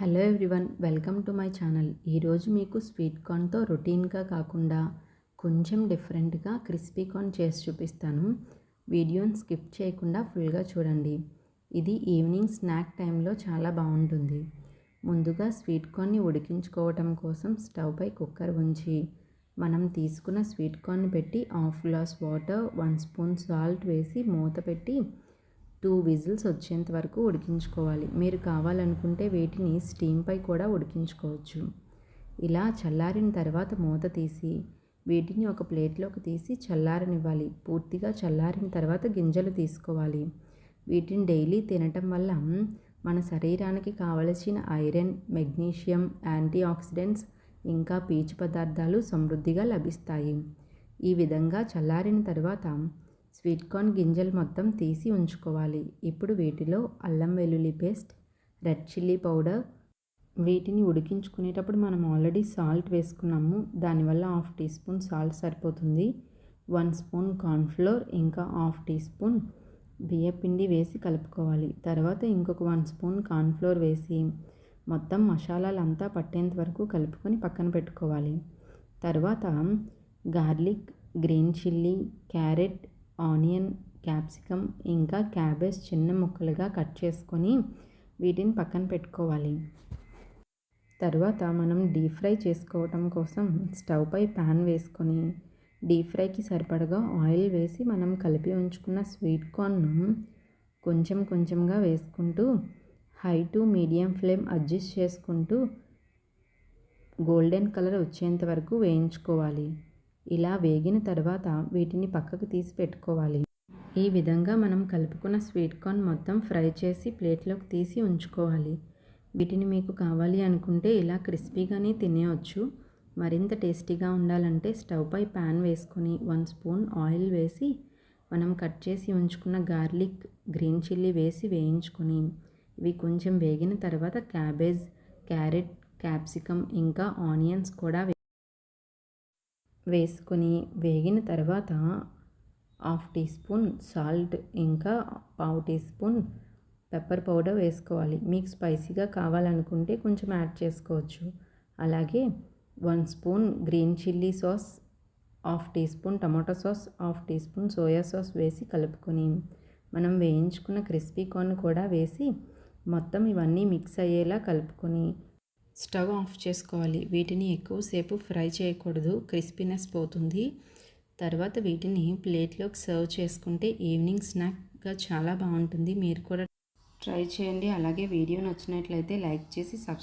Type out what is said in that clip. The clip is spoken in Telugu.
Hello everyone, welcome to my channel. ఈరోజు మీకు స్వీట్ కార్న్తో రొటీన్గా కాకుండా కొంచెం డిఫరెంట్గా క్రిస్పీ కార్న్ చేసి చూపిస్తాను. వీడియోని స్కిప్ చేయకుండా ఫుల్గా చూడండి. ఇది ఈవినింగ్ స్నాక్ టైంలో చాలా బాగుంటుంది. ముందుగా స్వీట్ కార్న్ని ఉడికించుకోవటం కోసం స్టవ్ పై కుక్కర్ ఉంచి మనం తీసుకున్న స్వీట్ కార్న్ పెట్టి 1/2 గ్లాస్ వాటర్, 1 స్పూన్ సాల్ట్ వేసి మూత పెట్టి 2 విజిల్స్ వచ్చేంత వరకు ఉడికించుకోవాలి. మీరు కావాలనుకుంటే వీటిని స్టీమ్పై కూడా ఉడికించుకోవచ్చు. ఇలా చల్లారిన తర్వాత మూత తీసి వీటిని ఒక ప్లేట్లోకి తీసి చల్లారనివ్వాలి. పూర్తిగా చల్లారిన తర్వాత గింజలు తీసుకోవాలి. వీటిని డైలీ తినటం వల్ల మన శరీరానికి కావలసిన ఐరన్, మెగ్నీషియం, యాంటీ ఆక్సిడెంట్స్ ఇంకా పీచు పదార్థాలు సమృద్ధిగా లభిస్తాయి. ఈ విధంగా చల్లారిన తర్వాత స్వీట్ కార్న్ గింజలు మొత్తం తీసి ఉంచుకోవాలి. ఇప్పుడు వీటిలో అల్లం వెల్లుల్లి పేస్ట్, రెడ్ చిల్లీ పౌడర్, వీటిని ఉడికించుకునేటప్పుడు మనం ఆల్రెడీ సాల్ట్ వేసుకున్నాము. దానివల్ల 1/2 టీ స్పూన్ సాల్ట్ సరిపోతుంది. 1 స్పూన్ కార్న్ఫ్లోర్ ఇంకా 1/2 టీ స్పూన్ బియ్యపిండి వేసి కలుపుకోవాలి. తర్వాత ఇంకొక 1 స్పూన్ కార్న్ఫ్లోర్ వేసి మొత్తం మసాలాలంతా పట్టేంత వరకు కలుపుకొని పక్కన పెట్టుకోవాలి. తర్వాత garlic, green chilli, carrot, onion, capsicum ఇంకా క్యాబేజ్ చిన్న ముక్కలుగా కట్ చేసుకొని వీటిని పక్కన పెట్టుకోవాలి. తర్వాత మనం డీప్ ఫ్రై చేసుకోవటం కోసం స్టవ్ పై ప్యాన్ వేసుకొని డీప్ ఫ్రైకి సరిపడగా ఆయిల్ వేసి మనం కలిపి ఉంచుకున్న స్వీట్ కార్న్ను కొంచెం కొంచెంగా వేసుకుంటూ high to medium flame adjust చేసుకుంటూ గోల్డెన్ కలర్ వచ్చేంత వరకు వేయించుకోవాలి. ఇలా వేగిన తర్వాత వీటిని పక్కకు తీసి పెట్టుకోవాలి. ఈ విధంగా మనం కలుపుకున్న స్వీట్ కార్న్ మొత్తం ఫ్రై చేసి ప్లేట్లోకి తీసి ఉంచుకోవాలి. వీటిని మీకు కావాలి అనుకుంటే ఇలా క్రిస్పీగానే తినేయచ్చు. మరింత టేస్టీగా ఉండాలంటే స్టవ్ పై ప్యాన్ వేసుకొని 1 స్పూన్ ఆయిల్ వేసి మనం కట్ చేసి ఉంచుకున్న గార్లిక్, గ్రీన్ చిల్లీ వేసి వేయించుకొని ఇవి కొంచెం వేగిన తర్వాత క్యాబేజ్, క్యారెట్, క్యాప్సికమ్ ఇంకా ఆనియన్స్ కూడా వేసుకొని వేగిన తర్వాత 1/2 టీ స్పూన్ సాల్ట్ ఇంకా 1/2 టీ స్పూన్ పెప్పర్ పౌడర్ వేసుకోవాలి. మీకు స్పైసీగా కావాలనుకుంటే కొంచెం యాడ్ చేసుకోవచ్చు. అలాగే 1 spoon green chilli sauce, 1/2 teaspoon tomato sauce, 1/2 teaspoon soya sauce వేసి కలుపుకొని మనం వేయించుకున్న క్రిస్పీ కార్న్ కూడా వేసి మొత్తం ఇవన్నీ మిక్స్ అయ్యేలా కలుపుకొని స్టవ్ ఆఫ్ చేసుకోవాలి. వీటిని ఎక్కువసేపు ఫ్రై చేయకూడదు, క్రిస్పీనెస్ పోతుంది. తర్వాత వీటిని ప్లేట్లోకి సర్వ్ చేసుకుంటే ఈవినింగ్ స్నాక్గా చాలా బాగుంటుంది. మీరు కూడా ట్రై చేయండి. అలాగే వీడియో నచ్చినట్లయితే లైక్ చేసి సబ్స్క్రైబ్